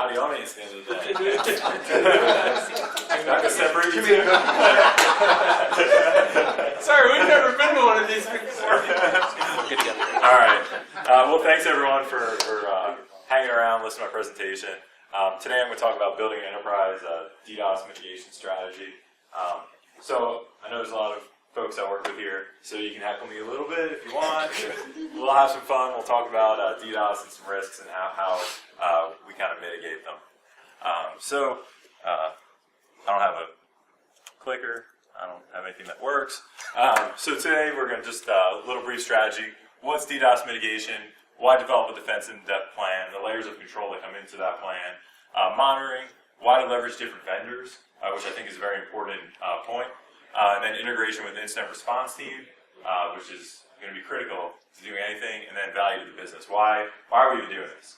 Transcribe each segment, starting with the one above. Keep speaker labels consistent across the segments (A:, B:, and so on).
A: rowdy audience at the end of the day. Not to separate you two.
B: Sorry, we've never been to one of these before.
A: All right. Well, thanks everyone for hanging around, listening to my presentation. Today I'm going to talk about building an enterprise DDoS mitigation strategy. So I know there's a lot of folks I work with here, so you can heckle me a little bit if you want. We'll have some fun. We'll talk about DDoS and some risks and how we kind of mitigate them. I don't have a clicker. I don't have anything that works. So today we're going to just a little brief strategy. What's DDoS mitigation? Why develop a defense in-depth plan? The layers of control that come into that plan. Monitoring. Why to leverage different vendors, which I think is a very important point. And then integration with the incident response team, which is going to be critical to doing anything. And then value to the business. Why are we even doing this?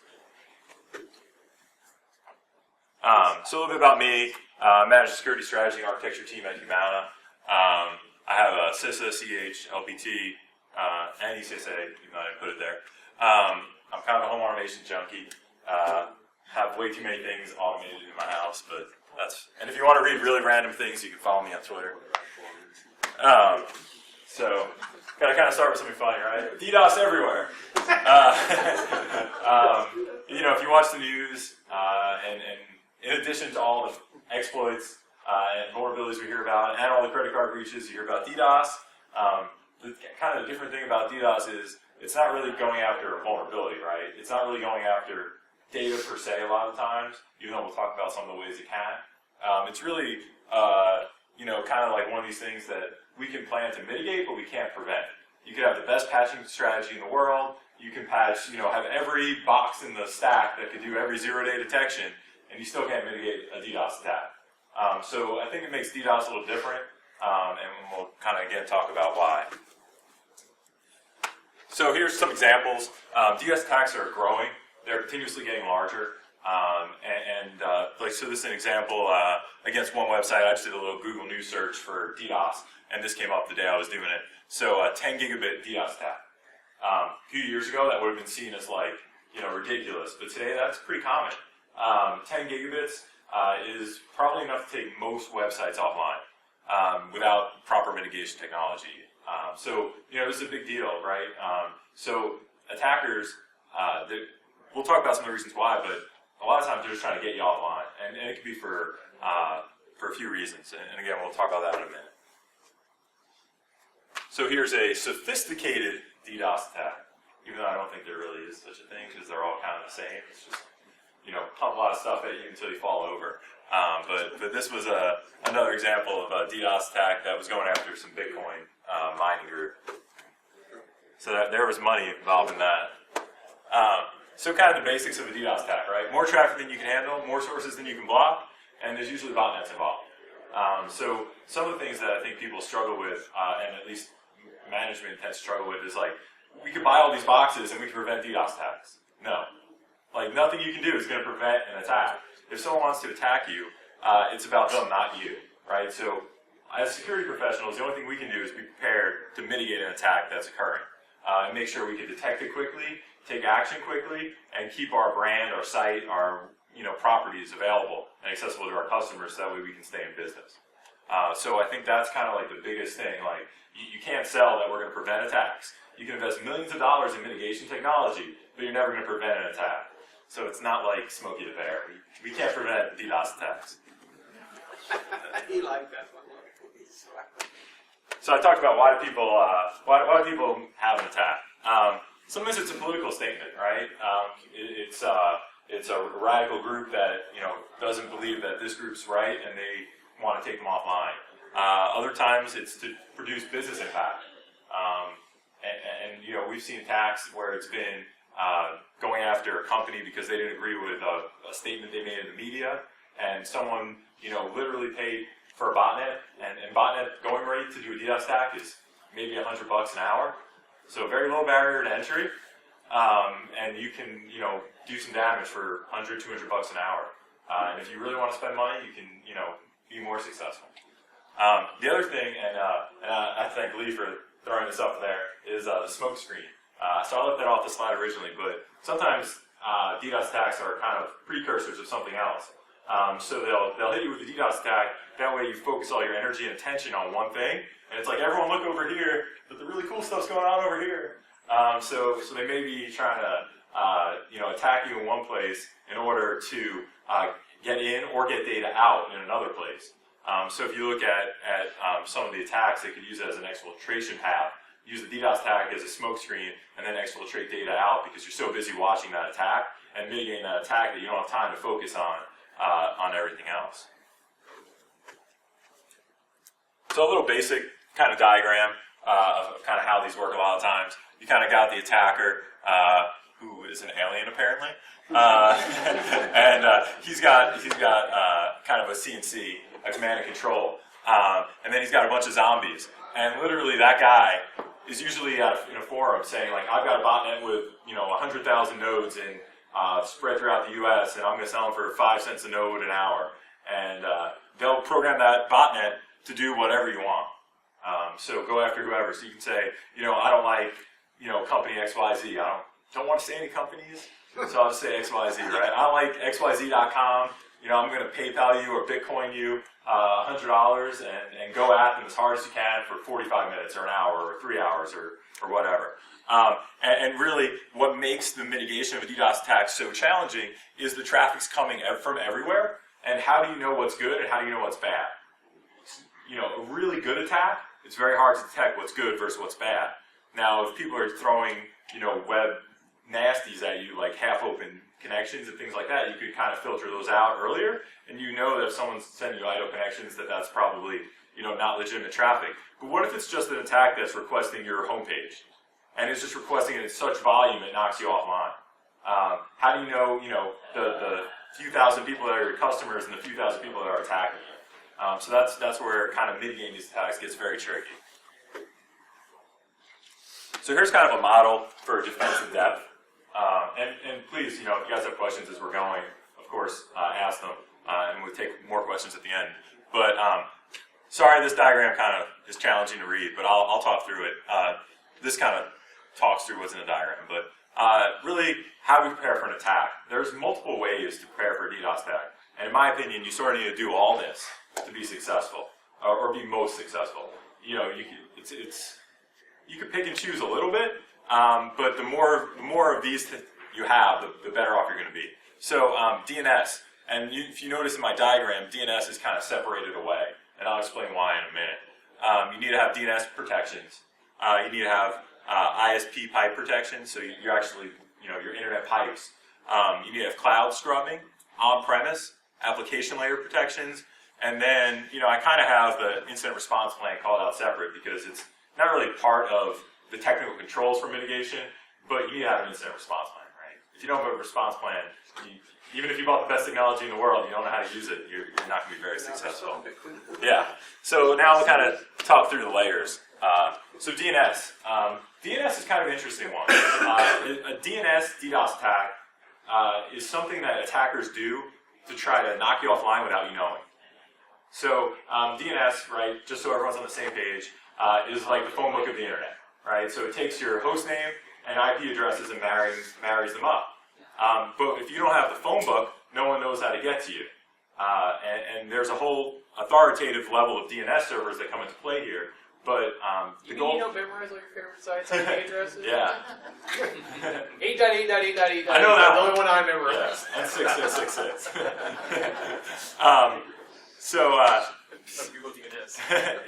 A: So a little bit about me. Manage the security strategy and architecture team at Humana. I have a CISA, CH, LPT, and ECSA, even though I didn't put it there. I'm kind of a home automation junkie. Have way too many things automated in my house, but and if you want to read really random things, you can follow me on Twitter. So, gotta kind of start with something funny, right? DDoS everywhere. If you watch the news, and in addition to all the exploits and vulnerabilities we hear about, and all the credit card breaches, you hear about DDoS. The kind of different thing about DDoS is it's not really going after a vulnerability, right? It's not really going after data per se a lot of times, even though we'll talk about some of the ways it can. It's really, kind of like one of these things that we can plan to mitigate, but we can't prevent. You could have the best patching strategy in the world. You can patch, have every box in the stack that could do every zero-day detection, and you still can't mitigate a DDoS attack. So I think it makes DDoS a little different, and we'll kind of, again, talk about why. So here's some examples. DDoS attacks are growing. They're continuously getting larger. So this is an example against one website. I just did a little Google News search for DDoS, and this came up the day I was doing it. So 10 gigabit DDoS attack. A few years ago, that would have been seen as ridiculous, but today that's pretty common. 10 gigabits is probably enough to take most websites offline without proper mitigation technology. This is a big deal, right? So attackers, we'll talk about some of the reasons why, but a lot of times they're just trying to get you offline, and it could be for a few reasons. And again, we'll talk about that in a minute. So here's a sophisticated DDoS attack, even though I don't think there really is such a thing because they're all kind of the same. It's just pump a lot of stuff at you until you fall over. But this was another example of a DDoS attack that was going after some Bitcoin mining group. So there was money involved in that. So kind of the basics of a DDoS attack, right? More traffic than you can handle, more sources than you can block, and there's usually botnets involved. So some of the things that I think people struggle with, and at least management tends to struggle with, is we could buy all these boxes and we can prevent DDoS attacks. No. Nothing you can do is going to prevent an attack. If someone wants to attack you, it's about them, not you, right? So as security professionals, the only thing we can do is be prepared to mitigate an attack that's occurring. And make sure we can detect it quickly, take action quickly, and keep our brand, our site, our properties available and accessible to our customers so that way we can stay in business. So I think that's kind of the biggest thing. You can't sell that we're going to prevent attacks. You can invest millions of dollars in mitigation technology, but you're never going to prevent an attack. So it's not like Smokey the Bear. We can't prevent DDoS attacks.
B: You like that one.
A: So I talked about why do people have an attack. Sometimes it's a political statement, right? It's a radical group that doesn't believe that this group's right and they want to take them offline. Other times it's to produce business impact. And we've seen attacks where it's been going after a company because they didn't agree with a statement they made in the media, and someone literally paid for a botnet, and botnet going rate to do a DDoS attack is maybe $100 an hour, so very low barrier to entry, and you can do some damage for $100, $200 an hour, and if you really want to spend money, you can be more successful. The other thing, and I thank Lee for throwing this up there, is the smoke screen. So I left that off the slide originally, but sometimes DDoS attacks are kind of precursors of something else. So they'll hit you with the DDoS attack. That way you focus all your energy and attention on one thing, and it's like, everyone look over here, but the really cool stuff's going on over here. So they may be trying to attack you in one place in order to get in or get data out in another place. So if you look at some of the attacks, they could use it as an exfiltration path. Use the DDoS attack as a smoke screen and then exfiltrate data out because you're so busy watching that attack and mitigating that attack that you don't have time to focus on everything else. So a little basic kind of diagram of kind of how these work a lot of times. You kind of got the attacker, who is an alien apparently, and he's got kind of a CNC, a command and control, and then he's got a bunch of zombies. And literally that guy is usually in a forum saying like, I've got a botnet with 100,000 nodes in spread throughout the U.S. and I'm going to sell them for 5 cents a node an hour. And they'll program that botnet to do whatever you want. So go after whoever. So you can say, I don't like company XYZ. I don't want to say any companies, so I'll just say XYZ, right? I don't like XYZ.com. I'm going to PayPal you or Bitcoin you $100 and go at them as hard as you can for 45 minutes or an hour or 3 hours or whatever. And really, what makes the mitigation of a DDoS attack so challenging is the traffic's coming from everywhere. And how do you know what's good and how do you know what's bad? A really good attack, it's very hard to detect what's good versus what's bad. Now, if people are throwing, web nasties at you, like half-open connections and things like that, you could kind of filter those out earlier, and that if someone's sending you idle connections, that's probably, not legitimate traffic. But what if it's just an attack that's requesting your homepage, and it's just requesting it in such volume it knocks you offline? How do you know, the few thousand people that are your customers and the few thousand people that are attacking you? So that's where kind of mitigating these attacks gets very tricky. So here's kind of a model for defensive depth. And please, if you guys have questions as we're going, of course, ask them, and we'll take more questions at the end. But sorry, this diagram kind of is challenging to read, but I'll talk through it. This kind of talks through what's in the diagram, but really, how do we prepare for an attack? There's multiple ways to prepare for a DDoS attack, and in my opinion, you sort of need to do all this to be successful, or be most successful. You can pick and choose a little bit, but the more of these you have, the better off you're going to be. So DNS, and if you notice in my diagram, DNS is kind of separated away, and I'll explain why in a minute. You need to have DNS protections. You need to have ISP pipe protection, so you're actually, your internet pipes. You need to have cloud scrubbing, on-premise, application layer protections, and then, I kind of have the incident response plan called out separate because it's not really part of the technical controls for mitigation, but you need to have an incident response plan, right? If you don't have a response plan, even if you bought the best technology in the world, you don't know how to use it, you're not going to be very successful. Yeah. So now we'll kind of talk through the layers. So DNS. DNS is kind of an interesting one. A DDoS attack is something that attackers do to try to knock you offline without you knowing. So DNS, right, just so everyone's on the same page, is like the phone book of the internet, right? So it takes your host name and IP addresses and marries them up. But if you don't have the phone book, no one knows how to get to you. And there's a whole authoritative level of DNS servers that come into play here. But the goal.
B: You don't memorize all your favorite sites and addresses?
A: Yeah.
B: 8.8.8.8.
A: I know that
B: the only one I memorize.
A: Yeah. And 6666.
B: Some people DNS.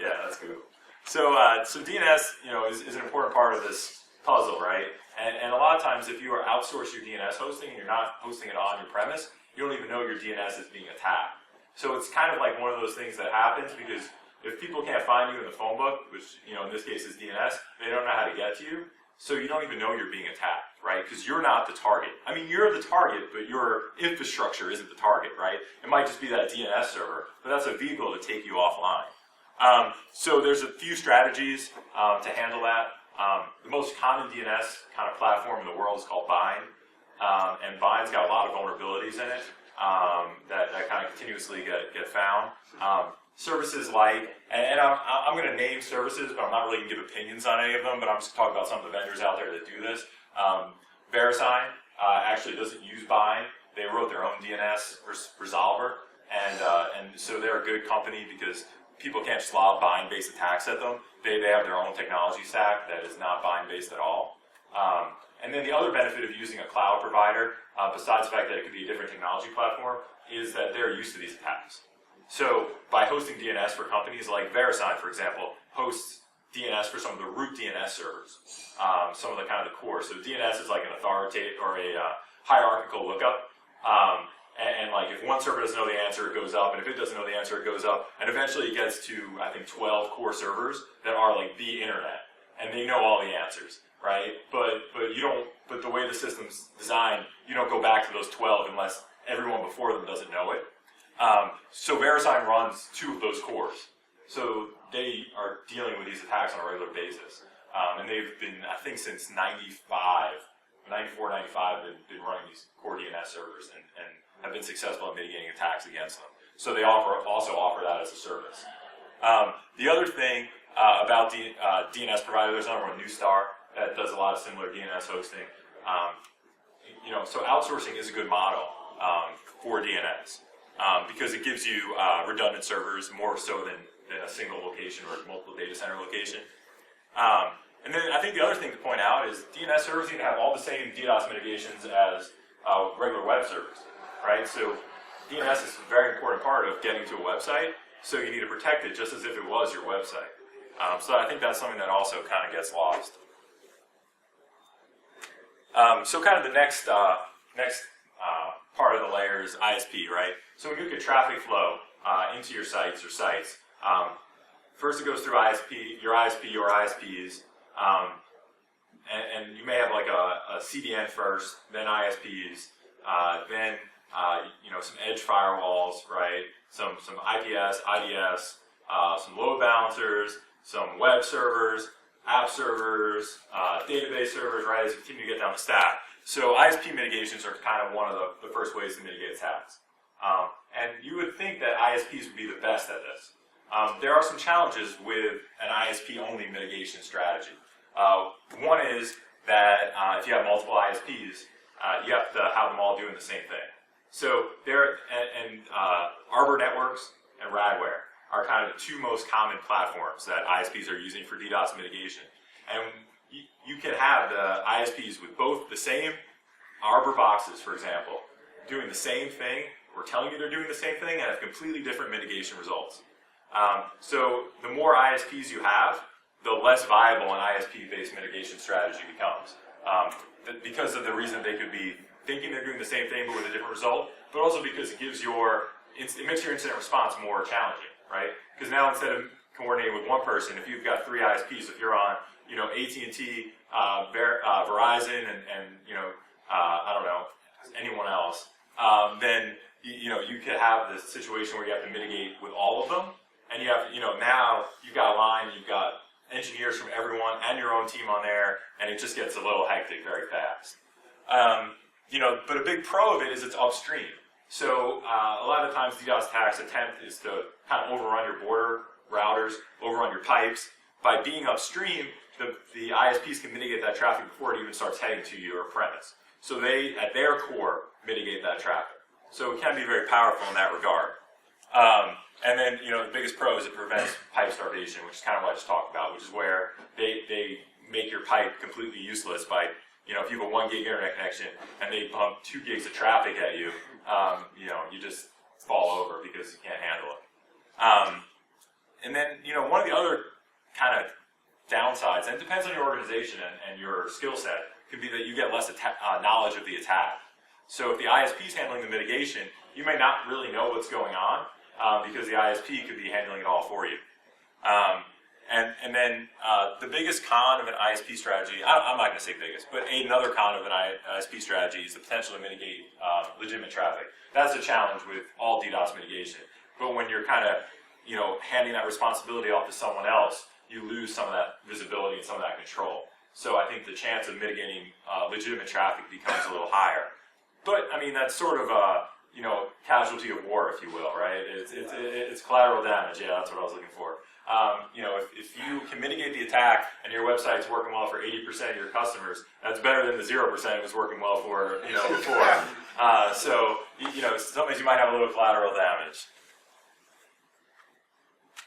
A: Yeah, that's cool. So DNS, is an important part of this puzzle, right? And a lot of times, if you outsource your DNS hosting and you're not hosting it on your premise, you don't even know your DNS is being attacked. So it's kind of like one of those things that happens because if people can't find you in the phone book, which in this case is DNS, they don't know how to get to you. So you don't even know you're being attacked, right? Because you're not the target. I mean, you're the target, but your infrastructure isn't the target, right? It might just be that DNS server, but that's a vehicle to take you offline. So there's a few strategies to handle that. The most common DNS kind of platform in the world is called Bind, and Bind's got a lot of vulnerabilities in it that kind of continuously get found. Services like, and I'm going to name services, but I'm not really going to give opinions on any of them, but I'm just talking about some of the vendors out there that do this. VeriSign actually doesn't use bind. They wrote their own DNS resolver, and so they're a good company because people can't just lob bind-based attacks at them. They have their own technology stack that is not bind-based at all. And then the other benefit of using a cloud provider, besides the fact that it could be a different technology platform, is that they're used to these attacks. So by hosting DNS for companies like VeriSign, for example, hosts DNS for some of the root DNS servers, some of the kind of the core. So DNS is like an authoritative or a hierarchical lookup. And like if one server doesn't know the answer, it goes up, and if it doesn't know the answer, it goes up, and eventually it gets to, I think, 12 core servers that are like the internet, and they know all the answers, right? But you don't. But the way the system's designed, you don't go back to those 12 unless everyone before them doesn't know it. So VeriSign runs 2 of those cores, so they are dealing with these attacks on a regular basis, and they've been, I think, since 94, 95, they've been running these core DNS servers and have been successful at mitigating attacks against them. So they also offer that as a service. The other thing about the DNS provider, there's another one, Newstar, that does a lot of similar DNS hosting. So outsourcing is a good model for DNS because it gives you redundant servers more so than a single location or multiple data center location. And then I think the other thing to point out is DNS servers need to have all the same DDoS mitigations as regular web servers, right? So DNS is a very important part of getting to a website, so you need to protect it just as if it was your website. So I think that's something that also kind of gets lost. So kind of the next part of the layer is ISP, right? So when you look at traffic flow into your sites, first it goes through ISP, your ISPs, and you may have like a CDN first, then ISPs, then some edge firewalls, right? Some IPS, IDS, some load balancers, some web servers, app servers, database servers, right? As you continue to get down the stack. So ISP mitigations are kind of one of the first ways to mitigate attacks. And you would think that ISPs would be the best at this. There are some challenges with an ISP-only mitigation strategy. One is that if you have multiple ISPs, you have to have them all doing the same thing. So Arbor networks and Radware are kind of the 2 most common platforms that ISPs are using for DDoS mitigation. And you can have the ISPs with both the same Arbor boxes, for example, doing the same thing, or telling you they're doing the same thing, and have completely different mitigation results. So the more ISPs you have, the less viable an ISP-based mitigation strategy becomes. Because of the reason they could be thinking they're doing the same thing but with a different result, but also because it makes your incident response more challenging, right? Because now instead of coordinating with one person, if you've got 3 ISPs, if you're on, AT&T, Verizon, and I don't know, anyone else, then you could have this situation where you have to mitigate with all of them, and you have, now you've got a line, you've got engineers from everyone and your own team on there, and it just gets a little hectic very fast. But a big pro of it is it's upstream. So a lot of times DDoS attacks attempt is to kind of overrun your border routers, overrun your pipes. By being upstream, the ISPs can mitigate that traffic before it even starts heading to your premise. So they, at their core, mitigate that traffic. So it can be very powerful in that regard. And then, the biggest pro is it prevents pipe starvation, which is kind of what I just talked about, which is where they make your pipe completely useless by, if you have a 1 gig internet connection and they pump 2 gigs of traffic at you, you just fall over because you can't handle it. And then, one of the other kind of downsides, and it depends on your organization and your skill set, could be that you get less knowledge of the attack. So if the ISP is handling the mitigation, you may not really know what's going on because the ISP could be handling it all for you. And then the biggest con of an ISP strategy, I'm not going to say biggest, but another con of an ISP strategy is the potential to mitigate legitimate traffic. That's a challenge with all DDoS mitigation. But when you're kind of, handing that responsibility off to someone else, you lose some of that visibility and some of that control. So I think the chance of mitigating legitimate traffic becomes a little higher. But I mean, that's sort of a casualty of war, if you will, right? It's collateral damage. Yeah, that's what I was looking for. You know, if you can mitigate the attack and your website's working well for 80% of your customers, that's better than the 0% it was working well for, you know, before. So, you know, sometimes you might have a little collateral damage.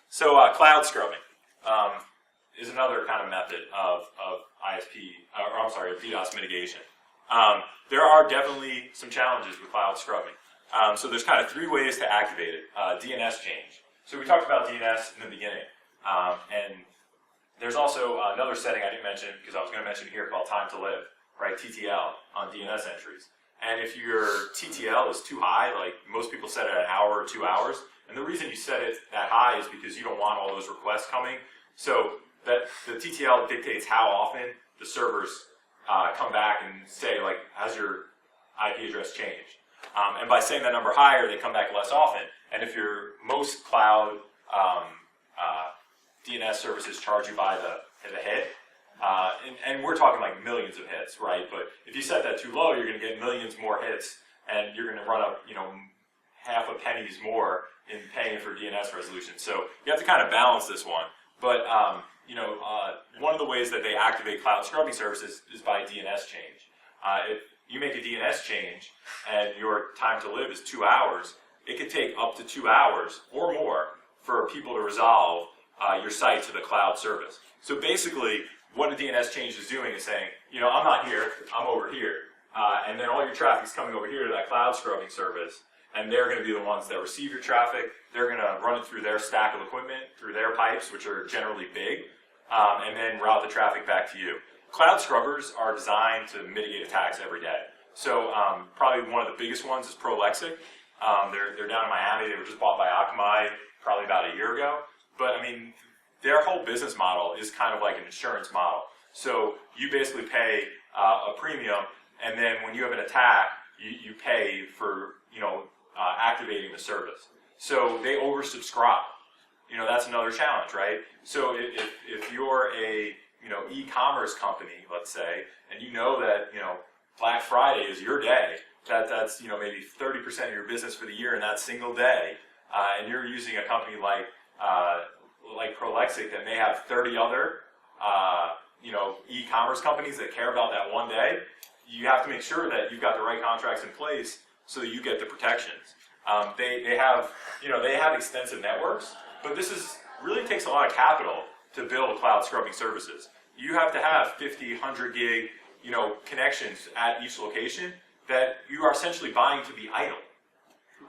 A: So cloud scrubbing is another kind of method of DDoS mitigation. There are definitely some challenges with cloud scrubbing. So there's kind of three ways to activate it. DNS change. So we talked about DNS in the beginning. And there's also another setting I didn't mention because I was going to mention here called time to live, right? TTL on DNS entries. And if your TTL is too high, like most people set it at an hour or 2 hours, and the reason you set it that high is because you don't want all those requests coming. So that the TTL dictates how often the servers come back and say, like, has your IP address changed? And by saying that number higher, they come back less often. And if most cloud DNS services charge you by the hit, and we're talking like millions of hits, right? But if you set that too low, you're going to get millions more hits, and you're going to run up, you know, half a pennies more in paying for DNS resolution. So you have to kind of balance this one. But you know, one of the ways that they activate cloud scrubbing services is by DNS change. If you make a DNS change and your time to live is 2 hours, it could take up to 2 hours or more for people to resolve your site to the cloud service. So basically, what a DNS change is doing is saying, you know, I'm not here, I'm over here. And then all your traffic's coming over here to that cloud scrubbing service, and they're going to be the ones that receive your traffic. They're going to run it through their stack of equipment, through their pipes, which are generally big, and then route the traffic back to you. Cloud scrubbers are designed to mitigate attacks every day. So probably one of the biggest ones is Prolexic. They're down in Miami. They were just bought by Akamai probably about a year ago. But I mean, their whole business model is kind of like an insurance model. So you basically pay a premium, and then when you have an attack, you pay for, you know, activating the service. So they oversubscribe. You know, that's another challenge, right? So if you're a, you know, e-commerce company, let's say, and you know that, you know, Black Friday is your day, that's, you know, maybe 30% of your business for the year in that single day, and you're using a company like Prolexic that may have 30 other, you know, e-commerce companies that care about that one day, you have to make sure that you've got the right contracts in place so that you get the protections. They have, you know, they have extensive networks, but this really takes a lot of capital to build cloud scrubbing services. You have to have 50, 100 gig, you know, connections at each location that you are essentially buying to be idle.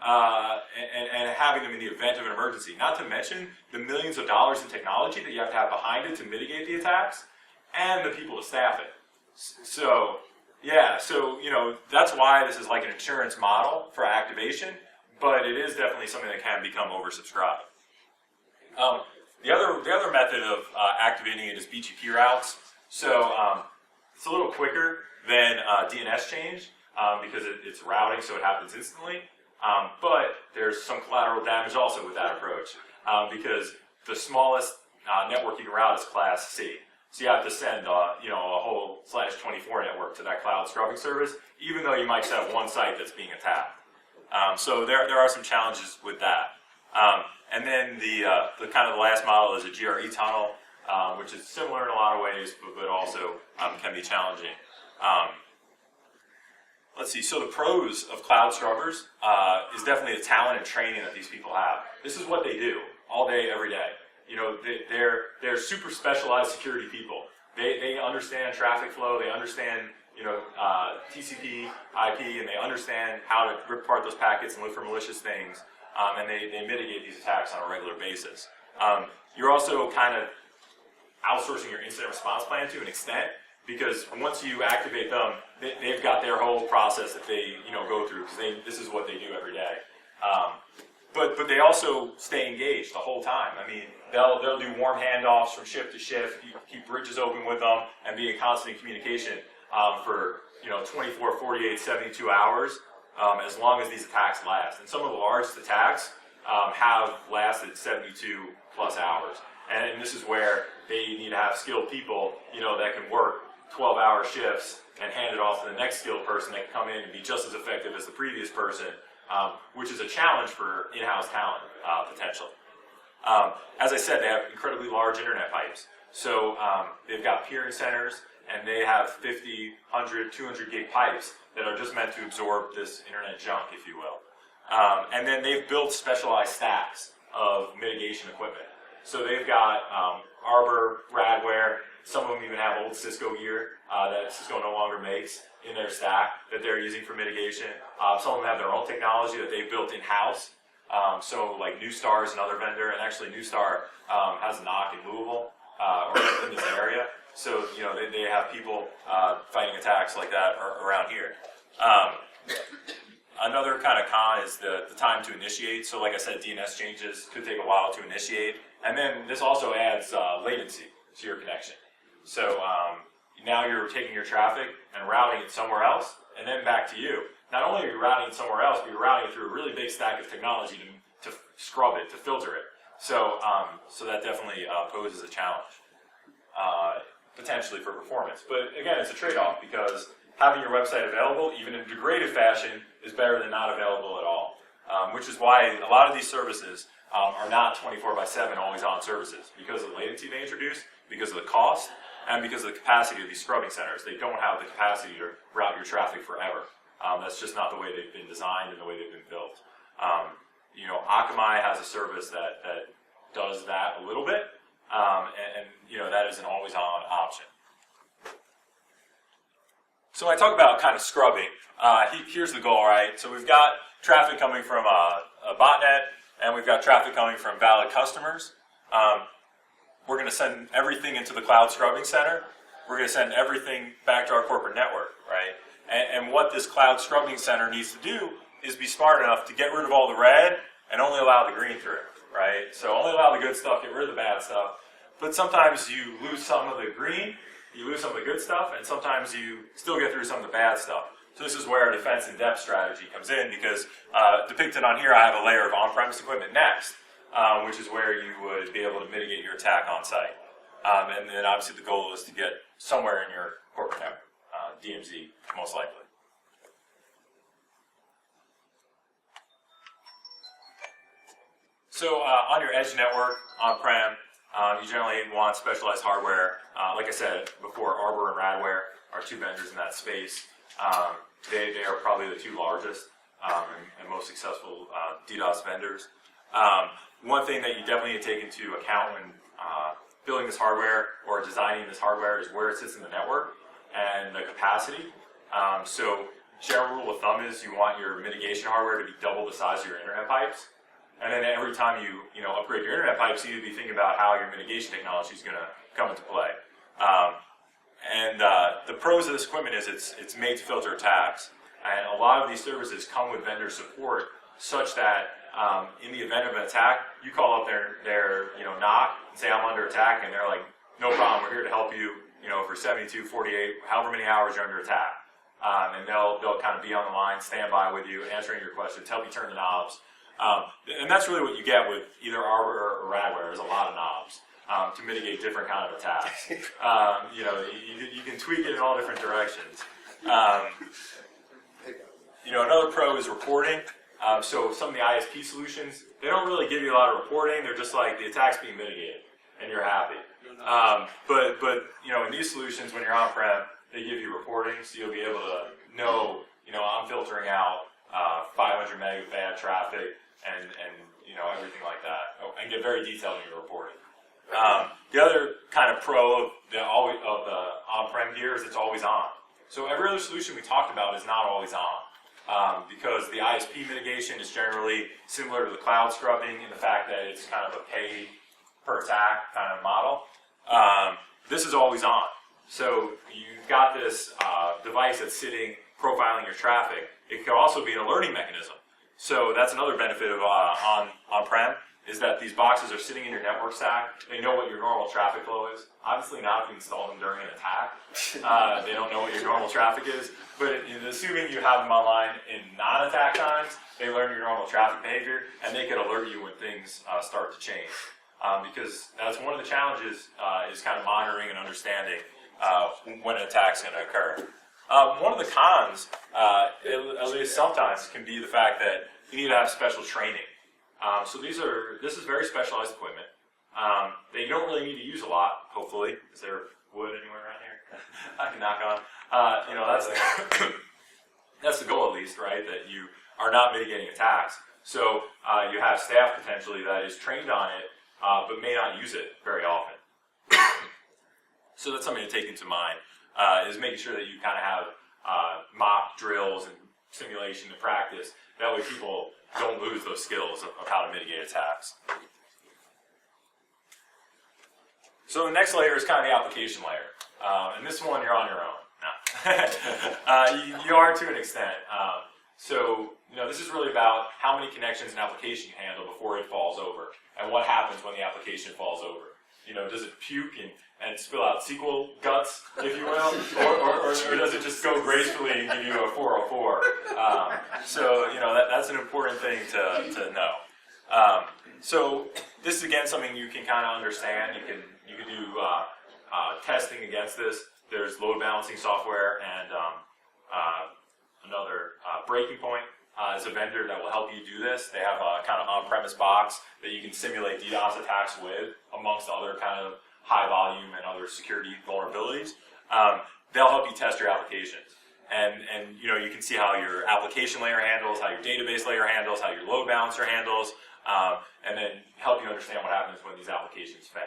A: And having them in the event of an emergency. Not to mention the millions of dollars in technology that you have to have behind it to mitigate the attacks, and the people to staff it. So, yeah, so, you know, that's why this is like an insurance model for activation, but it is definitely something that can become oversubscribed. The other method of activating it is BGP routes. So it's a little quicker than DNS change because it's routing, so it happens instantly. But there's some collateral damage also with that approach because the smallest networking route is class C. So you have to send you know, a whole /24 network to that cloud scrubbing service, even though you might just have one site that's being attacked. So there are some challenges with that. And then the kind of the last model is a GRE tunnel, which is similar in a lot of ways, but also can be challenging. Let's see, so the pros of cloud scrubbers is definitely the talent and training that these people have. This is what they do all day, every day. You know, they're super specialized security people. They understand traffic flow, they understand, you know, TCP, IP, and they understand how to rip apart those packets and look for malicious things, and they mitigate these attacks on a regular basis. You're also kind of outsourcing your incident response plan to an extent, because once you activate them, they've got their whole process that they, you know, go through, because this is what they do every day. But they also stay engaged the whole time. I mean, they'll do warm handoffs from shift to shift, keep bridges open with them, and be in constant communication for, you know, 24, 48, 72 hours, as long as these attacks last. And some of the largest attacks have lasted 72 plus hours. And this is where they need to have skilled people, you know, that can work 12-hour shifts and hand it off to the next skilled person that can come in and be just as effective as the previous person, which is a challenge for in-house talent, potentially. As I said, they have incredibly large internet pipes. So they've got peering centers, and they have 50, 100, 200 gig pipes that are just meant to absorb this internet junk, if you will. And then they've built specialized stacks of mitigation equipment. So they've got Arbor, Radware, some of them even have old Cisco gear that Cisco no longer makes in their stack that they're using for mitigation. Some of them have their own technology that they've built in-house. So like Newstar is another vendor, and actually Newstar has a knock in Louisville or in this area. So they have people fighting attacks like that around here. Another kind of con is the time to initiate. So like I said, DNS changes could take a while to initiate. And then this also adds latency to your connection. So now you're taking your traffic and routing it somewhere else, and then back to you. Not only are you routing it somewhere else, but you're routing it through a really big stack of technology to scrub it, to filter it. So, so that definitely poses a challenge, potentially for performance. But again, it's a trade-off because having your website available, even in degraded fashion, is better than not available at all. Which is why a lot of these services are not 24/7 always-on services because of the latency they introduce, because of the cost, and because of the capacity of these scrubbing centers. They don't have the capacity to route your traffic forever. That's just not the way they've been designed and the way they've been built. Akamai has a service that does that a little bit, and that is an always-on option. So when I talk about kind of scrubbing, here's the goal, right? So we've got traffic coming from a botnet, and we've got traffic coming from valid customers. We're going to send everything into the cloud scrubbing center. We're going to send everything back to our corporate network, right? And what this cloud scrubbing center needs to do is be smart enough to get rid of all the red and only allow the green through, right? So only allow the good stuff, get rid of the bad stuff. But sometimes you lose some of the green, you lose some of the good stuff, and sometimes you still get through some of the bad stuff. So this is where defense in depth strategy comes in, because depicted on here, I have a layer of on-premise equipment next, which is where you would be able to mitigate your attack on site. And then obviously the goal is to get somewhere in your corporate network, DMZ most likely. So on your edge network, on-prem, you generally want specialized hardware. Like I said before, Arbor and Radware are two vendors in that space. They are probably the two largest and most successful DDoS vendors. One thing that you definitely need to take into account when building this hardware or designing this hardware is where it sits in the network and the capacity. So general rule of thumb is you want your mitigation hardware to be double the size of your internet pipes. And then every time you upgrade your internet pipes, you need to be thinking about how your mitigation technology is going to come into play. The pros of this equipment is it's made to filter attacks. And a lot of these services come with vendor support such that in the event of an attack, you call up their NOC and say, I'm under attack, and they're like, no problem, we're here to help you, for 72, 48, however many hours you're under attack. And they'll kind of be on the line, stand by with you, answering your questions, help you turn the knobs. And that's really what you get with either Arbor or Radware, is a lot of knobs to mitigate different kind of attacks. You can tweak it in all different directions. Another pro is reporting. So some of the ISP solutions, they don't really give you a lot of reporting. They're just like, the attack's being mitigated, and you're happy. But in these solutions, when you're on-prem, they give you reporting, so you'll be able to know, I'm filtering out 500 meg of bad traffic and everything like that, and get very detailed in your reporting. The other kind of pro of the on-prem gear is it's always on. So every other solution we talked about is not always on. Because the ISP mitigation is generally similar to the cloud scrubbing in the fact that it's kind of a pay per attack kind of model. This is always on. So you've got this device that's sitting, profiling your traffic. It could also be an alerting mechanism. So that's another benefit of on-prem, is that these boxes are sitting in your network stack. They know what your normal traffic flow is. Obviously not if you install them during an attack. They don't know what your normal traffic is. But assuming you have them online in non-attack times, they learn your normal traffic behavior, and they can alert you when things start to change. Because that's one of the challenges, is kind of monitoring and understanding when an attack's going to occur. One of the cons, at least sometimes, can be the fact that you need to have special training So this is very specialized equipment. They don't really need to use a lot, hopefully. Is there wood anywhere around here I can knock on? That's that's the goal, at least, right? That you are not mitigating attacks. So you have staff potentially that is trained on it, but may not use it very often. So that's something to take into mind, is making sure that you kind of have mock drills and simulation to practice. That way people don't lose those skills of how to mitigate attacks. So the next layer is kind of the application layer. And this one, you're on your own. No. You are to an extent. So this is really about how many connections an application can handle before it falls over, and what happens when the application falls over. Does it puke and spill out SQL guts, if you will, or does it just go gracefully and give you a 404? That's an important thing to know. So this is again something you can kind of understand. You can do testing against this. There's load balancing software, and another Breaking Point is a vendor that will help you do this. They have a kind of on-premise box that you can simulate DDoS attacks with, amongst other kind of high volume and other security vulnerabilities. They'll help you test your applications. And you can see how your application layer handles, how your database layer handles, how your load balancer handles, and then help you understand what happens when these applications fail.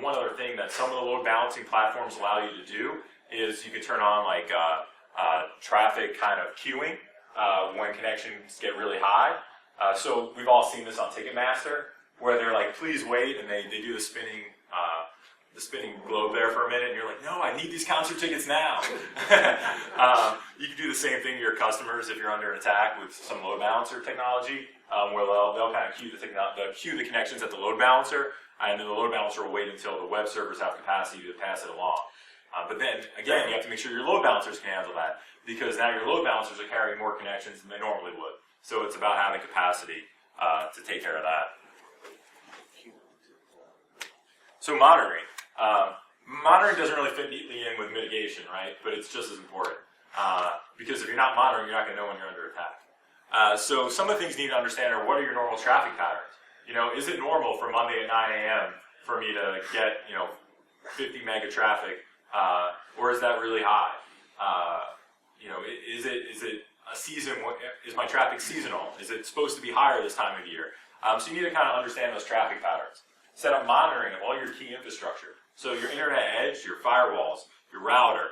A: One other thing that some of the load balancing platforms allow you to do is you can turn on like traffic kind of queuing when connections get really high. So we've all seen this on Ticketmaster, where they're like, please wait, and they do the spinning globe there for a minute, and you're like, no, I need these concert tickets now. You can do the same thing to your customers if you're under an attack with some load balancer technology, where they'll kind of queue the connections at the load balancer, and then the load balancer will wait until the web servers have capacity to pass it along. But then, again, you have to make sure your load balancers can handle that, because now your load balancers are carrying more connections than they normally would. So it's about having capacity to take care of that. So monitoring. Monitoring doesn't really fit neatly in with mitigation, right? But it's just as important. Because if you're not monitoring, you're not going to know when you're under attack. So some of the things you need to understand are, what are your normal traffic patterns? Is it normal for Monday at 9 a.m. for me to get 50 mega traffic, or is that really high? Is it a season? Is my traffic seasonal? Is it supposed to be higher this time of year? So you need to kind of understand those traffic patterns. Set up monitoring of all your key infrastructure. So your internet edge, your firewalls, your router,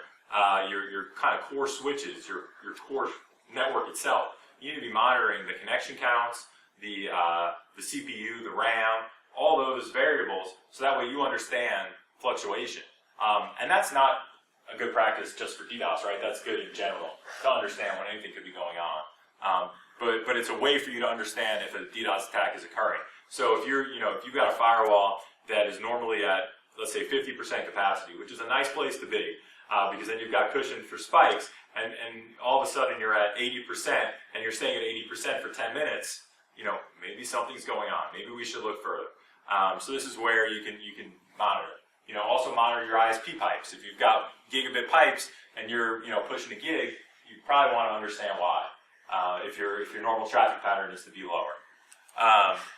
A: your kind of core switches, your core network itself. You need to be monitoring the connection counts, the CPU, the RAM, all those variables, so that way you understand fluctuation. And that's not a good practice just for DDoS, right? That's good in general to understand when anything could be going on. But it's a way for you to understand if a DDoS attack is occurring. So if you've got a firewall that is normally at, let's say, 50% capacity, which is a nice place to be, because then you've got cushion for spikes, and all of a sudden you're at 80%, and you're staying at 80% for 10 minutes, maybe something's going on. Maybe we should look further. So this is where you can monitor. Also monitor your ISP pipes. If you've got gigabit pipes and you're pushing a gig, you probably want to understand why. If your normal traffic pattern is to be lower.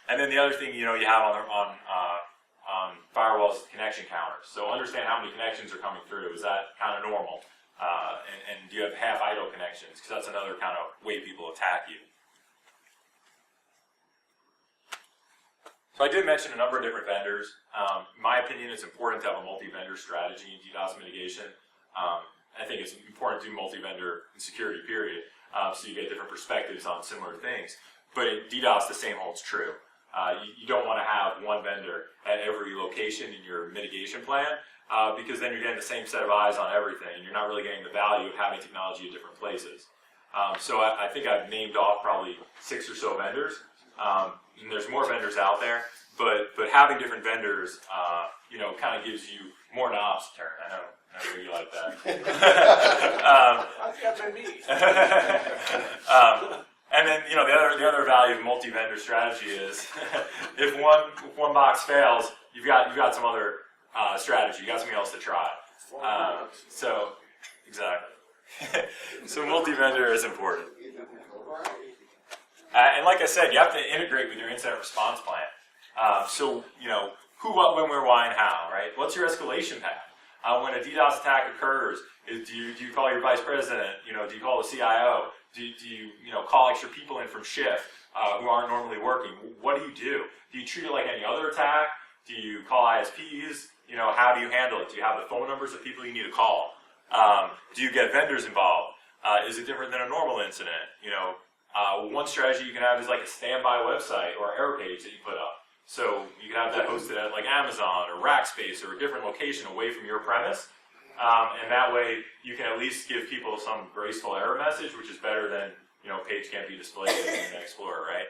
A: And then the other thing you have on firewalls is connection counters. So understand how many connections are coming through. Is that kind of normal? And do you have half idle connections? Because that's another kind of way people attack you. So I did mention a number of different vendors. In my opinion, it's important to have a multi-vendor strategy in DDoS mitigation. I think it's important to do multi-vendor in security, period, so you get different perspectives on similar things. But in DDoS, the same holds true. You don't want to have one vendor at every location in your mitigation plan, because then you're getting the same set of eyes on everything, and you're not really getting the value of having technology at different places. So I think I've named off probably 6 or so vendors. And there's more vendors out there, but having different vendors, kind of gives you more knobs to turn. I know you like that.
B: I think that's been me.
A: And then the other value of multi-vendor strategy is if one box fails, you've got some other strategy. You got something else to try. So exactly. So multi-vendor is important. And like I said, you have to integrate with your incident response plan. So, who, what, when, where, why, and how, right? What's your escalation path? When a DDoS attack occurs, do you call your vice president? Do you call the CIO? Do you call extra people in from shift who aren't normally working? What do? Do you treat it like any other attack? Do you call ISPs? How do you handle it? Do you have the phone numbers of people you need to call? Do you get vendors involved? Is it different than a normal incident? One strategy you can have is like a standby website or error page that you put up. So you can have that hosted at like Amazon or Rackspace or a different location away from your premise. And that way you can at least give people some graceful error message, which is better than, page can't be displayed in Internet Explorer, right?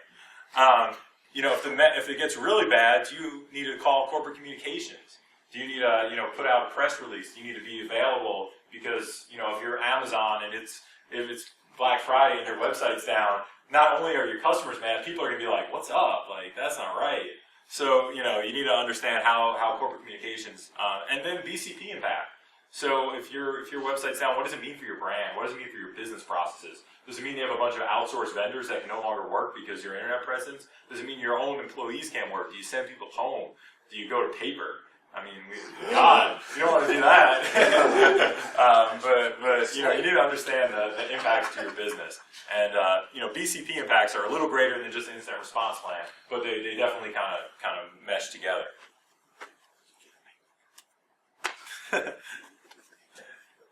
A: If it gets really bad, do you need to call corporate communications? Do you need to, put out a press release? Do you need to be available? Because, if you're Amazon and if it's Black Friday and your website's down, not only are your customers mad, people are going to be like, what's up? Like, that's not right. So, you need to understand how corporate communications, and then BCP impact. So if your website's down, what does it mean for your brand? What does it mean for your business processes? Does it mean you have a bunch of outsourced vendors that can no longer work because your internet presence? Does it mean your own employees can't work? Do you send people home? Do you go to paper? I mean, God, you don't want to do that. but you need to understand the impacts to your business. And BCP impacts are a little greater than just incident response plan, but they definitely kind of mesh together.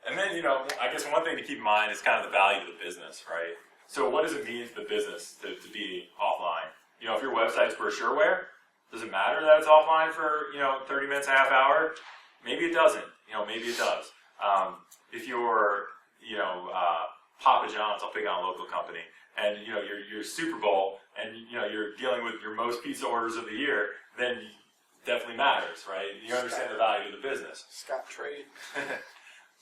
A: And then, I guess one thing to keep in mind is kind of the value of the business, right? So what does it mean for the business to be offline? If your website's brochureware, does it matter that it's offline for, 30 minutes, a half hour? Maybe it doesn't. Maybe it does. If you're, Papa John's, I'll pick on a local company, and, you're Super Bowl, and, you're dealing with your most pizza orders of the year, then it definitely matters, right? You understand the value of the business.
B: Scott Trade.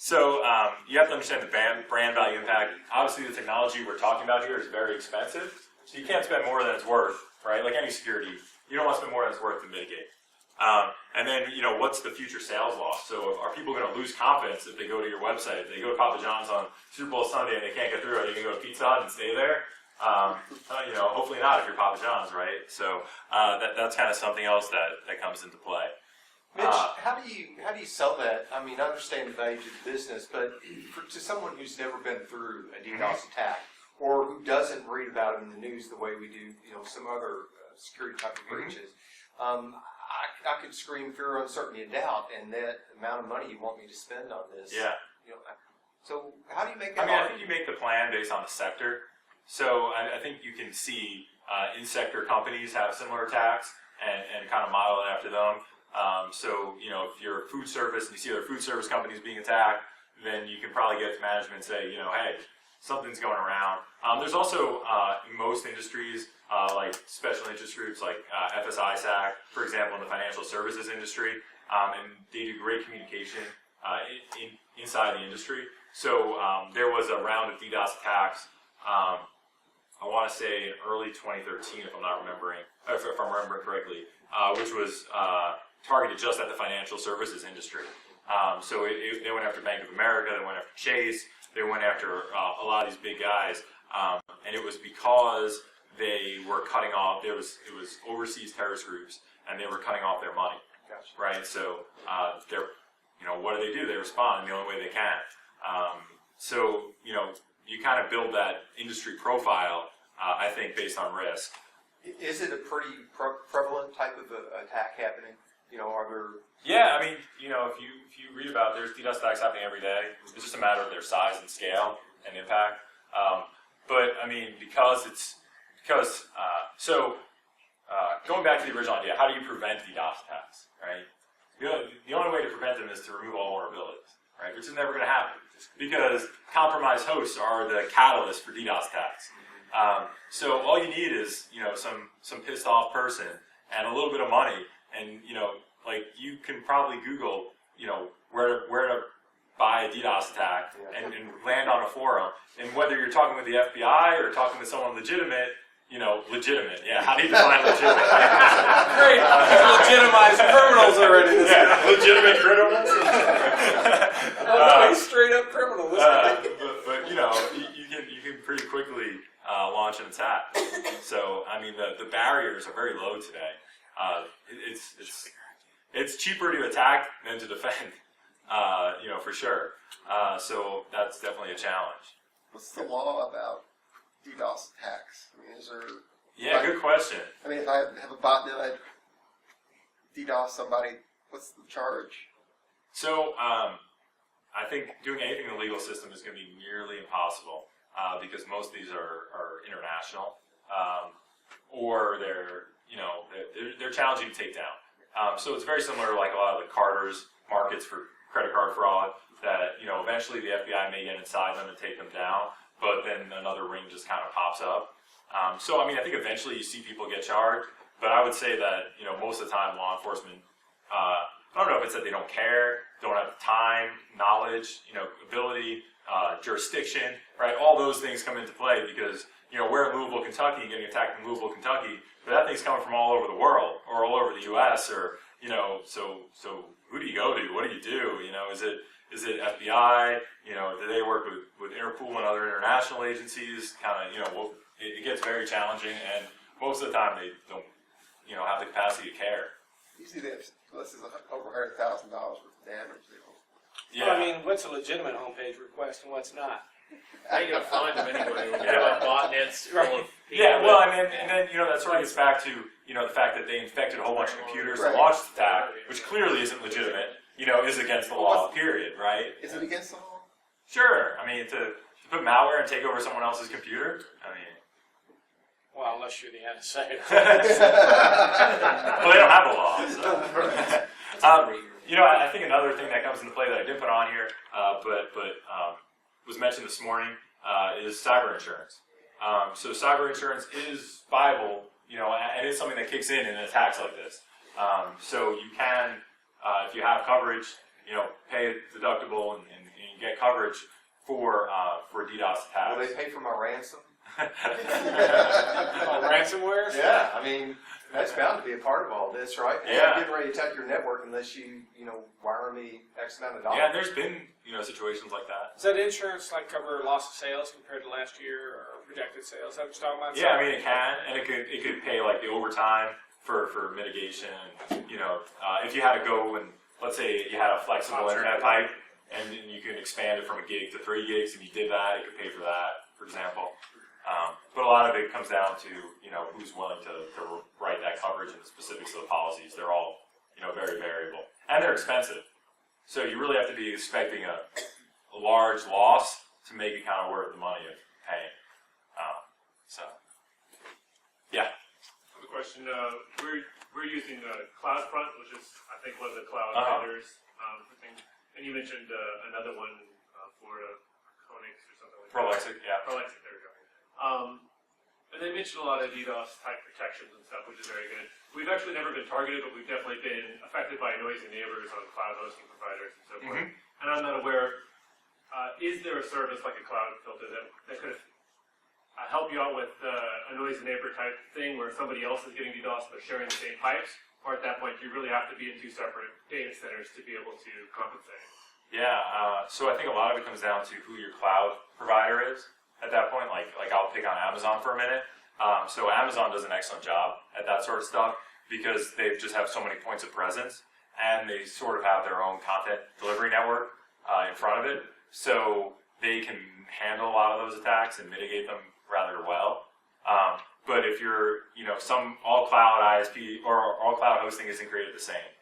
A: So you have to understand the brand value impact. Obviously, the technology we're talking about here is very expensive, so you can't spend more than it's worth, right? Like any security, you don't want to spend more than it's worth to mitigate. And then, what's the future sales loss? So are people going to lose confidence if they go to your website? If they go to Papa John's on Super Bowl Sunday and they can't get through, are they going to go to Pizza Hut and stay there? Hopefully not if you're Papa John's, right? So that's kind of something else that comes into play.
C: Mitch, how do you sell that? I mean, I understand the value to the business, but to someone who's never been through a DDoS attack or who doesn't read about it in the news the way we do, some other security type of breaches, I could scream fear, uncertainty, and doubt, and that amount of money you want me to spend on this.
A: Yeah.
C: So how do you make that?
A: I think you make the plan based on the sector. So I think you can see in-sector companies have similar attacks and kind of model it after them. If you're a food service and you see other food service companies being attacked, then you can probably get to management and say, hey, something's going around. There's also, in most industries, like special interest groups like FSI-SAC, for example, in the financial services industry, and they do great communication inside the industry. So there was a round of DDoS attacks, I want to say in early 2013, if I'm remembering correctly, which was targeted just at the financial services industry. They went after Bank of America, they went after Chase, they went after a lot of these big guys, and it was because they were cutting off. It was overseas terrorist groups, and they were cutting off their money.
C: Gotcha.
A: Right? So what do? They respond in the only way they can. You kind of build that industry profile, I think, based on risk.
C: Is it a pretty prevalent type of attack happening? Are there?
A: Yeah, I mean, if you read about it, there's DDoS attacks happening every day. It's just a matter of their size and scale and impact. But I mean, going back to the original idea, how do you prevent DDoS attacks, right? The only way to prevent them is to remove all vulnerabilities, right? Which is never going to happen because compromised hosts are the catalyst for DDoS attacks. So all you need is some pissed off person and a little bit of money, and you can probably Google where to buy a DDoS attack and land on a forum, and whether you're talking with the FBI or talking with someone legitimate. Legitimate. Yeah, how do you define legitimate?
B: Great. Legitimized criminals already.
A: Yeah, legitimate criminals.
B: Straight up criminal.
A: But you can pretty quickly launch launch an attack. So I mean, the barriers are very low today. It's cheaper to attack than to defend, for sure. So that's definitely a challenge.
D: What's the law about DDoS attacks? I mean, is there?
A: Yeah, good question.
D: I mean, if I have a botnet, I DDoS somebody, what's the charge?
A: So I think doing anything in the legal system is going to be nearly impossible because most of these are international or they're challenging to take down. So it's very similar to like a lot of the Carter's markets for credit card fraud that, eventually the FBI may get inside them and take them down, but then another ring just kind of pops up. So, I mean, I think eventually you see people get charged, but I would say that, most of the time law enforcement, I don't know if it's that they don't care, don't have time, knowledge, ability, jurisdiction, right? All those things come into play because, we're in Louisville, Kentucky, getting attacked in Louisville, Kentucky, but that thing's coming from all over the world or all over the U.S. or, so who do you go to? What do you do? Is it FBI? Do they work with Interpol and other international agencies? It gets very challenging, and most of the time they don't, have the capacity to care.
D: Usually this is over $100,000 worth of damage.
A: Yeah.
B: Well, I mean, what's a legitimate homepage request and what's not?
E: How are you going to find them anyway? When
A: Yeah.
E: like botnets full of people
A: Yeah, well, and then that sort of gets back to the fact that they infected a whole bunch of computers and launched the attack, which clearly isn't legitimate. Is against the law. Period. Right?
D: Is it against the law?
A: Sure. I mean, to put malware and take over someone else's computer. I mean,
B: Well, unless you're the NSA.
A: well, they don't have a law. So. I think another thing that comes into play that I didn't put on here, but was mentioned this morning, is cyber insurance. So cyber insurance is viable, and it's something that kicks in attacks like this. So you can, if you have coverage, pay a deductible and you get coverage for DDoS attacks.
C: Will they pay for my ransom?
B: Ransomware?
C: Yeah, I mean, that's bound to be a part of all this, right?
A: Yeah.
C: I'm getting ready to attack your network unless you, wire me X amount of dollars.
A: Yeah, and there's been, situations like that.
B: Does that insurance cover loss of sales compared to last year or projected sales? Is that what you're talking about?
A: Yeah, I mean it can, and it could pay like the overtime for mitigation. If you had to go and let's say you had a flexible internet pipe and you can expand it from a gig to 3 gigs, and you did that, it could pay for that, for example. But a lot of it comes down to who's willing to write that coverage and the specifics of the policies. They're all very variable, and they're expensive. So you really have to be expecting a large loss to make it kind of worth the money of paying. Yeah.
F: I have a question. We're using CloudFront, which is I think one of the cloud vendors for things. And you mentioned another one for Conix or something like that.
A: Prolexic, yeah.
F: Prolexic, there we go. And they mentioned a lot of DDoS type protections and stuff, which is very good. We've actually never been targeted, but we've definitely been affected by noisy neighbors on cloud hosting providers and so forth. And I'm not aware, is there a service like a cloud filter that could help you out with a noisy neighbor type thing where somebody else is getting DDoS but sharing the same pipes? Or at that point, you really have to be in 2 separate data centers to be able to compensate?
A: Yeah, so I think a lot of it comes down to who your cloud provider is at that point. Like I'll pick on Amazon for a minute. So Amazon does an excellent job at that sort of stuff because they just have so many points of presence, and they sort of have their own content delivery network in front of it. So they can handle a lot of those attacks and mitigate them rather well. But if you're, all cloud ISP or all cloud hosting isn't created the same,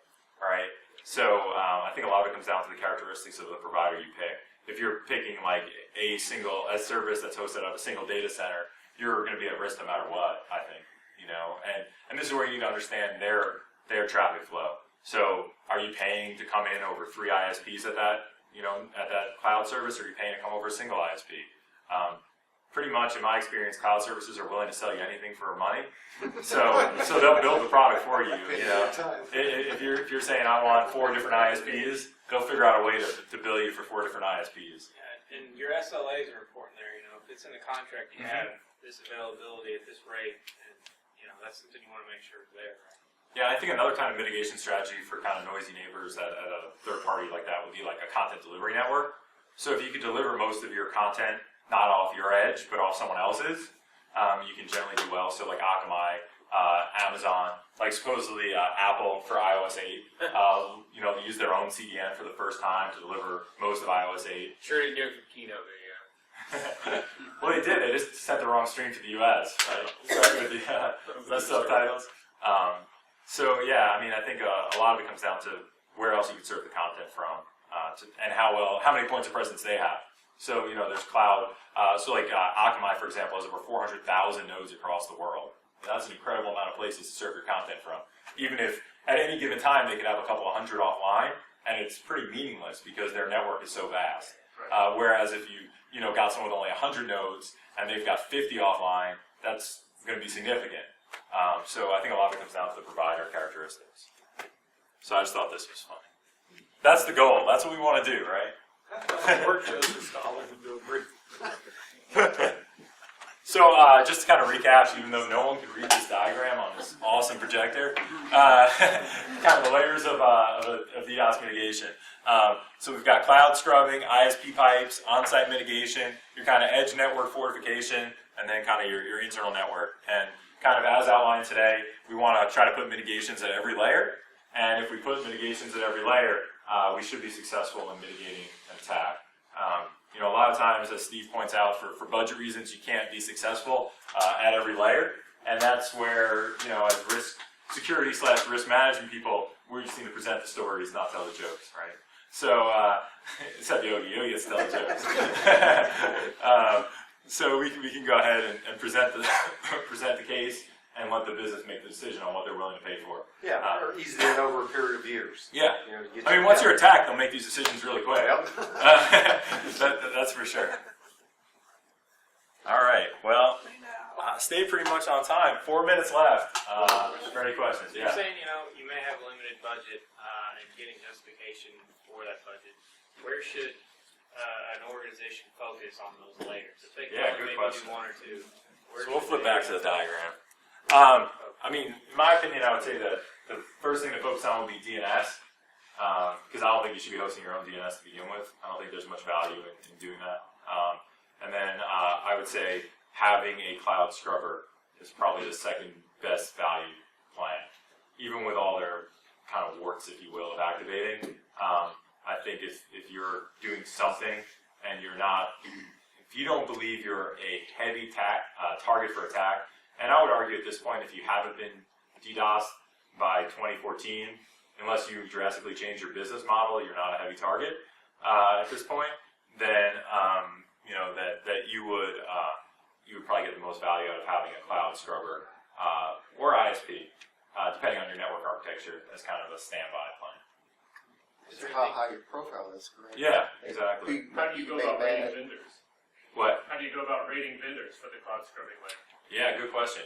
A: right? So I think a lot of it comes down to the characteristics of the provider you pick. If you're picking like a service that's hosted on a single data center, you're going to be at risk no matter what, I think, and this is where you need to understand their traffic flow. So are you paying to come in over 3 ISPs at that cloud service, or are you paying to come over a single ISP? Pretty much, in my experience, cloud services are willing to sell you anything for money. So they'll build the product for you. If you're saying I want 4 different ISPs, they'll figure out a way to bill you for 4 different ISPs.
G: Yeah, and your SLAs are important there. If it's in the contract, you have this availability at this rate, and that's something you want to make sure is there. Right?
A: Yeah, I think another kind of mitigation strategy for kind of noisy neighbors at a third party like that would be like a content delivery network. So if you could deliver most of your content not off your edge, but off someone else's, you can generally do well. So like Akamai, Amazon, like supposedly Apple for iOS 8, you know, they use their own CDN for the first time to deliver most of iOS 8.
E: Sure you do it for keynote video.
A: Well, they did. They just sent the wrong stream to the U.S. Right? With the subtitles. So yeah, I mean, I think a lot of it comes down to where else you can serve the content from, and how many points of presence they have. So you know, there's cloud. So like Akamai, for example, has over 400,000 nodes across the world. That's an incredible amount of places to serve your content from. Even if at any given time they could have a couple of hundred offline, and it's pretty meaningless because their network is so vast. Whereas if you know got someone with only 100 nodes and they've got 50 offline, that's going to be significant. So I think a lot of it comes down to the provider characteristics. So I just thought this was fun. That's the goal. That's what we want to do, right?
B: Work shows install and do a brief.
A: So just to kind of recap, even though no one could read this diagram on this awesome projector, kind of the layers of DDoS mitigation. So we've got cloud scrubbing, ISP pipes, on-site mitigation, your kind of edge network fortification, and then kind of your internal network. And kind of as outlined today, we want to try to put mitigations at every layer. And if we put mitigations at every layer, we should be successful in mitigating an attack. You know, a lot of times, as Steve points out, for budget reasons, you can't be successful at every layer. And that's where, you know, as security / risk management people, we just need to present the stories, not tell the jokes, right? So, except Yogi gets to tell the jokes. So we can go ahead and present the case and let the business make the decision on what they're willing to pay for.
C: Yeah, or ease it in over a period of years.
A: Yeah.
C: You know, to get
A: I mean,
C: you
A: once
C: down.
A: you're attacked, they'll make these decisions really quick.
C: Yep.
A: That's for sure. All right. Well, stayed pretty much on time. 4 minutes left. For any questions?
G: You're
A: Yeah.
G: saying, you know, you may have a limited budget and getting justification for that budget. Where should an organization focus on those layers? If they can
A: Yeah,
G: only
A: good
G: maybe
A: question.
G: do one or two. where
A: So we'll
G: should
A: flip
G: they-
A: back to the diagram. I mean, in my opinion, I would say that the first thing to focus on would be DNS, because I don't think you should be hosting your own DNS to begin with. I don't think there's much value in doing that. And then I would say having a cloud scrubber is probably the second best value plan, even with all their kind of warts, if you will, of activating. I think if you're doing something and you're not, if you don't believe you're a heavy target for attack, and I would argue at this point, if you haven't been DDoSed by 2014, unless you drastically change your business model, you're not a heavy target at this point. Then you know that you would probably get the most value out of having a cloud scrubber or ISP, depending on your network architecture, as kind of a standby plan.
D: It's how high your profile is, correct?
A: Yeah, exactly.
F: How do you go about rating vendors?
A: What?
F: How do you go about rating vendors for the cloud scrubbing layer?
A: Yeah, good question.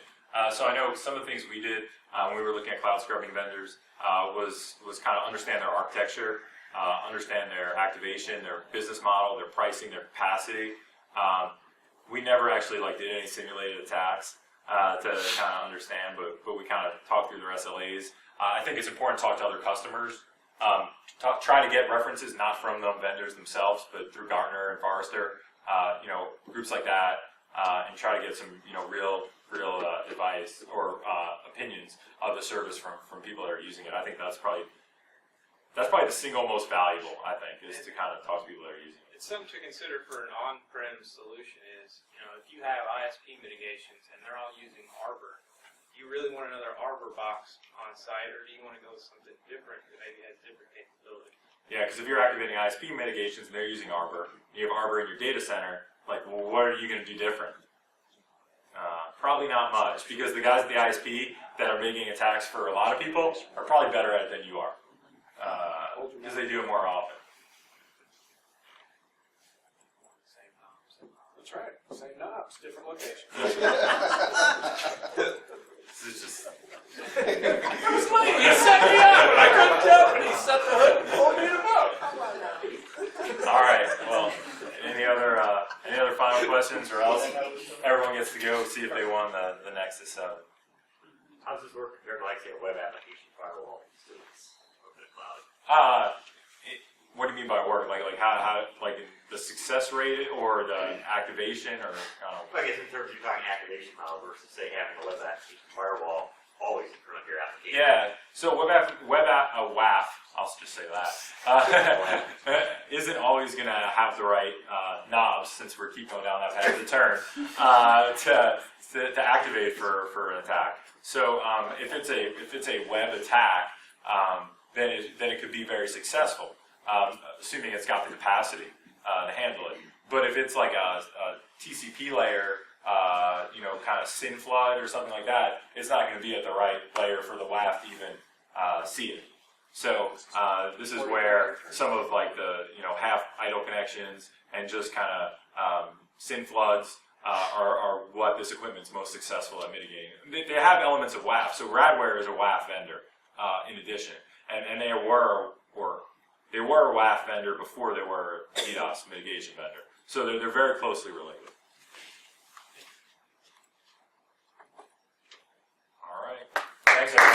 A: So I know some of the things we did when we were looking at cloud scrubbing vendors was kind of understand their architecture, understand their activation, their business model, their pricing, their capacity. We never actually did any simulated attacks to kind of understand, but we kind of talked through their SLAs. I think it's important to talk to other customers. Try to get references not from the vendors themselves, but through Gartner and Forrester, groups like that. And try to get some, real advice or opinions of the service from people that are using it. I think that's probably the single most valuable. I think is to kind of talk to people that are using it.
G: It's something to consider for an on-prem solution is, if you have ISP mitigations and they're all using Arbor, do you really want another Arbor box on site, or do you want to go with something different that maybe has different capabilities?
A: Yeah, because if you're activating ISP mitigations and they're using Arbor, you have Arbor in your data center, well, what are you going to do different? Probably not much, because the guys at the ISP that are making attacks for a lot of people are probably better at it than you are, because they do it more often.
B: Same knobs. That's right. Same knobs, different locations.
A: This is just...
B: He was late. He set me up. I couldn't jump, and he set the hood and pulled me in the boat.
A: All right. Well, any other final questions, or else everyone gets to go see if they won the Nexus 7.
E: How does this work compared to, say, a web application firewall? Over the cloud.
A: What do you mean by work? How the success rate or the activation or
E: I guess in terms of you're talking activation model versus say having a web application firewall always in front of your application.
A: yeah. So WAF, I'll just say that, isn't always going to have the right knobs, since we're keep going down that path of the turn, to activate for an attack. So if it's a web attack, then it could be very successful, assuming it's got the capacity to handle it. But if it's like a TCP layer, kind of SYN flood or something like that, it's not going to be at the right layer for the WAF to even see it. So this is where some of like the half idle connections and just kind of SYN floods are what this equipment's most successful at mitigating. They have elements of WAF. So Radware is a WAF vendor in addition, and they were a WAF vendor before they were a DDoS mitigation vendor. So they're very closely related. All right. Thanks, everyone.